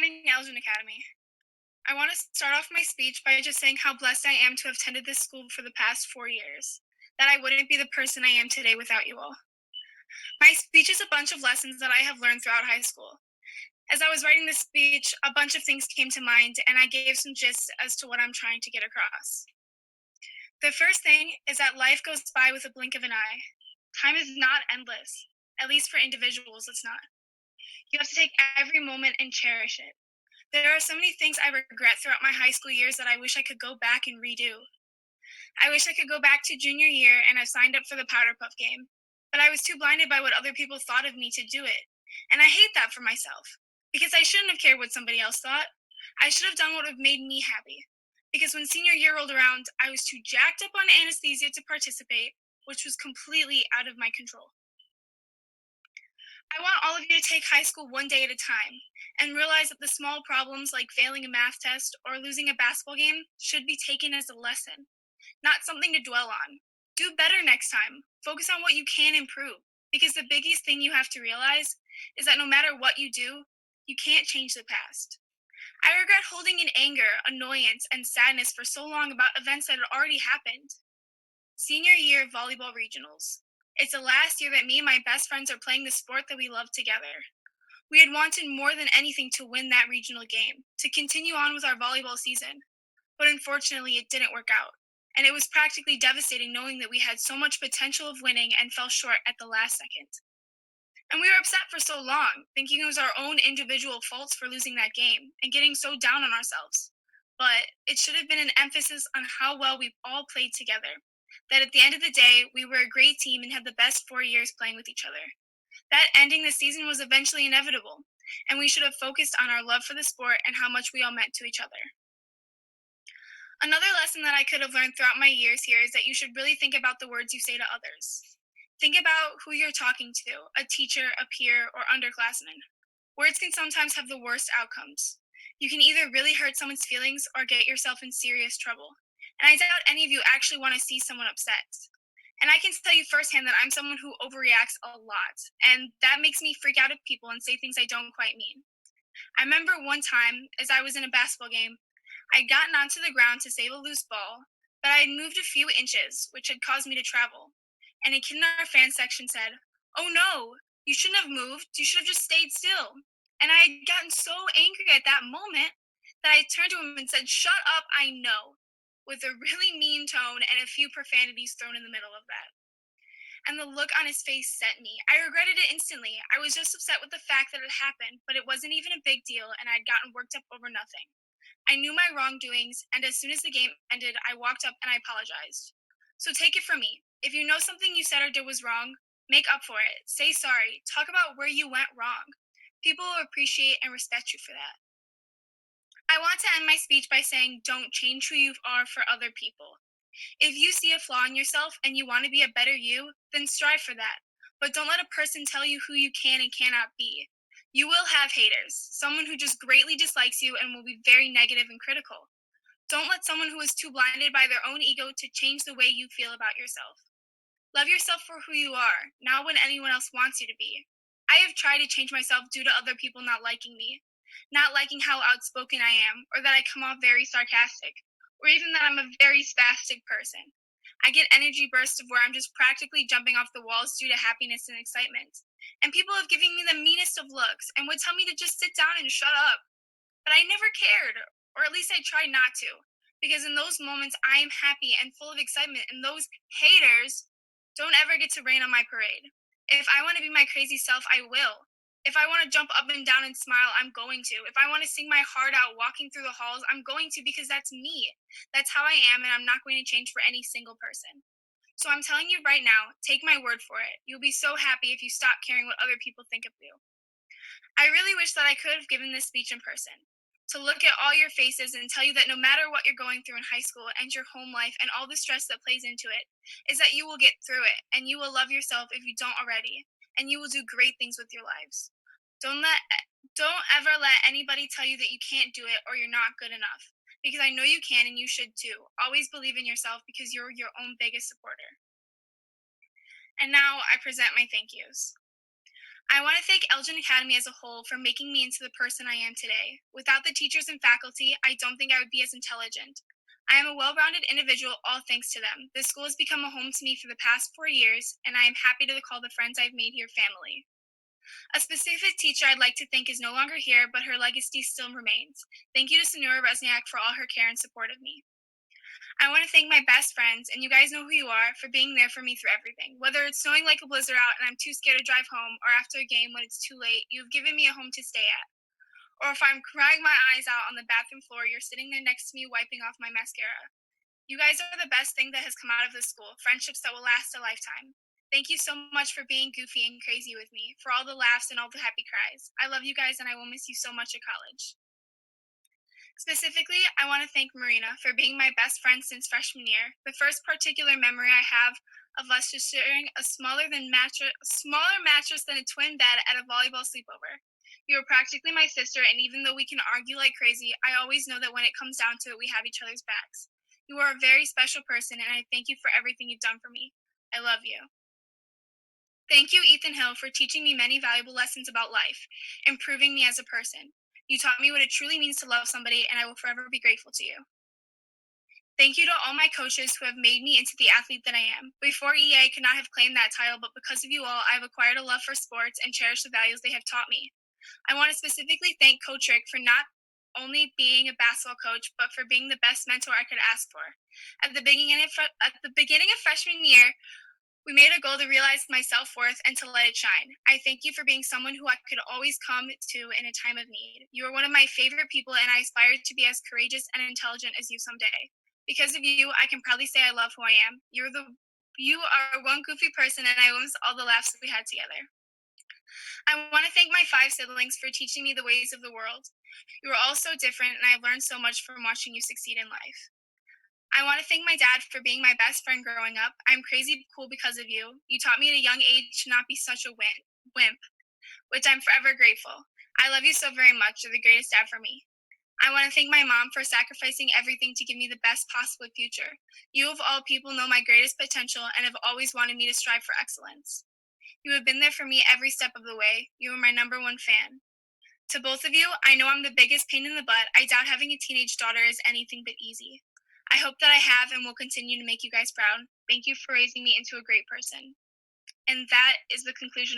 attending Elgin Academy. I want to start off my speech by just saying how blessed I am to have attended this school for the past 4 years, that I wouldn't be the person I am today without you all. My speech is a bunch of lessons that I have learned throughout high school. As I was writing this speech, a bunch of things came to mind, and I gave some gist as to what I'm trying to get across. The first thing is that life goes by with a blink of an eye. Time is not endless, at least for individuals, it's not. You have to take every moment and cherish it. There are so many things I regret throughout my high school years that I wish I could go back and redo. I wish I could go back to junior year and have signed up for the Powder Puff game, but I was too blinded by what other people thought of me to do it. And I hate that for myself, because I shouldn't have cared what somebody else thought. I should have done what would have made me happy. Because when senior year rolled around, I was too jacked up on anesthesia to participate, which was completely out of my control. I want all of you to take high school one day at a time and realize that the small problems like failing a math test or losing a basketball game should be taken as a lesson, not something to dwell on. Do better next time. Focus on what you can improve, because the biggest thing you have to realize is that no matter what you do, you can't change the past. I regret holding in anger, annoyance, and sadness for so long about events that had already happened. Senior year volleyball regionals. It's the last year that me and my best friends are playing the sport that we love together. We had wanted more than anything to win that regional game, to continue on with our volleyball season. But unfortunately, it didn't work out. And it was practically devastating knowing that we had so much potential of winning and fell short at the last second. And we were upset for so long, thinking it was our own individual faults for losing that game and getting so down on ourselves. But it should have been an emphasis on how well we all played together. That at the end of the day, we were a great team and had the best 4 years playing with each other. That ending the season was eventually inevitable, and we should have focused on our love for the sport and how much we all meant to each other. Another lesson that I could have learned throughout my years here is that you should really think about the words you say to others. Think about who you're talking to, a teacher, a peer, or underclassmen. Words can sometimes have the worst outcomes. You can either really hurt someone's feelings or get yourself in serious trouble. And I doubt any of you actually want to see someone upset. And I can tell you firsthand that I'm someone who overreacts a lot, and that makes me freak out at people and say things I don't quite mean. I remember one time, as I was in a basketball game, I'd gotten onto the ground to save a loose ball, but I had moved a few inches, which had caused me to travel. And a kid in our fan section said, "Oh no, you shouldn't have moved, you should have just stayed still." And I had gotten so angry at that moment that I turned to him and said, "Shut up, I know," with a really mean tone and a few profanities thrown in the middle of that. And the look on his face sent me. I regretted it instantly. I was just upset with the fact that it happened, but it wasn't even a big deal, and I'd gotten worked up over nothing. I knew my wrongdoings, and as soon as the game ended, I walked up and I apologized. So take it from me. If you know something you said or did was wrong, make up for it. Say sorry. Talk about where you went wrong. People will appreciate and respect you for that. I want to end my speech by saying don't change who you are for other people. If you see a flaw in yourself and you want to be a better you, then strive for that. But don't let a person tell you who you can and cannot be. You will have haters, someone who just greatly dislikes you and will be very negative and critical. Don't let someone who is too blinded by their own ego to change the way you feel about yourself. Love yourself for who you are, not what anyone else wants you to be. I have tried to change myself due to other people not liking me, not liking how outspoken I am, or that I come off very sarcastic, or even that I'm a very spastic person. I get energy bursts of where I'm just practically jumping off the walls due to happiness and excitement. And people have given me the meanest of looks and would tell me to just sit down and shut up. But I never cared, or at least I tried not to, because in those moments I am happy and full of excitement, and those haters don't ever get to rain on my parade. If I want to be my crazy self, I will. If I want to jump up and down and smile, I'm going to. If I want to sing my heart out walking through the halls, I'm going to, because that's me. That's how I am, and I'm not going to change for any single person. So I'm telling you right now, take my word for it. You'll be so happy if you stop caring what other people think of you. I really wish that I could have given this speech in person, to look at all your faces and tell you that no matter what you're going through in high school and your home life and all the stress that plays into it, is that you will get through it and you will love yourself if you don't already, and you will do great things with your lives. Don't let don't ever let anybody tell you that you can't do it or you're not good enough, because I know you can and you should too. Always believe in yourself, because you're your own biggest supporter. And now I present my thank yous. I want to thank Elgin Academy as a whole for making me into the person I am today. Without the teachers and faculty, I don't think I would be as intelligent. I am a well rounded individual, all thanks to them. This school has become a home to me for the past 4 years, and I am happy to call the friends I've made here family. A specific teacher I'd like to thank is no longer here, but her legacy still remains. Thank you to Senora Resniak for all her care and support of me. I want to thank my best friends, and you guys know who you are, for being there for me through everything. Whether it's snowing like a blizzard out and I'm too scared to drive home, or after a game when it's too late, you've given me a home to stay at. Or if I'm crying my eyes out on the bathroom floor, you're sitting there next to me wiping off my mascara. You guys are the best thing that has come out of this school, friendships that will last a lifetime. Thank you so much for being goofy and crazy with me, for all the laughs and all the happy cries. I love you guys and I will miss you so much at college. Specifically, I want to thank Marina for being my best friend since freshman year. The first particular memory I have of us just sharing a smaller mattress than a twin bed at a volleyball sleepover. You are practically my sister, and even though we can argue like crazy, I always know that when it comes down to it, we have each other's backs. You are a very special person, and I thank you for everything you've done for me. I love you. Thank you, Ethan Hill, for teaching me many valuable lessons about life, improving me as a person. You taught me what it truly means to love somebody, and I will forever be grateful to you. Thank you to all my coaches who have made me into the athlete that I am. Before EA, I could not have claimed that title, but because of you all, I have acquired a love for sports and cherish the values they have taught me. I want to specifically thank Coach Rick for not only being a basketball coach, but for being the best mentor I could ask for. At the beginning of freshman year, we made a goal to realize my self worth and to let it shine. I thank you for being someone who I could always come to in a time of need. You are one of my favorite people, and I aspire to be as courageous and intelligent as you someday. Because of you, I can proudly say I love who I am. You are one goofy person, and I miss all the laughs we had together. I want to thank my 5 siblings for teaching me the ways of the world. You are all so different, and I've learned so much from watching you succeed in life. I want to thank my dad for being my best friend growing up. I'm crazy cool because of you. You taught me at a young age to not be such a wimp, which I'm forever grateful. I love you so very much. You're the greatest dad for me. I want to thank my mom for sacrificing everything to give me the best possible future. You, of all people, know my greatest potential and have always wanted me to strive for excellence. You have been there for me every step of the way. You are my #1 fan. To both of you, I know I'm the biggest pain in the butt. I doubt having a teenage daughter is anything but easy. I hope that I have and will continue to make you guys proud. Thank you for raising me into a great person. And that is the conclusion of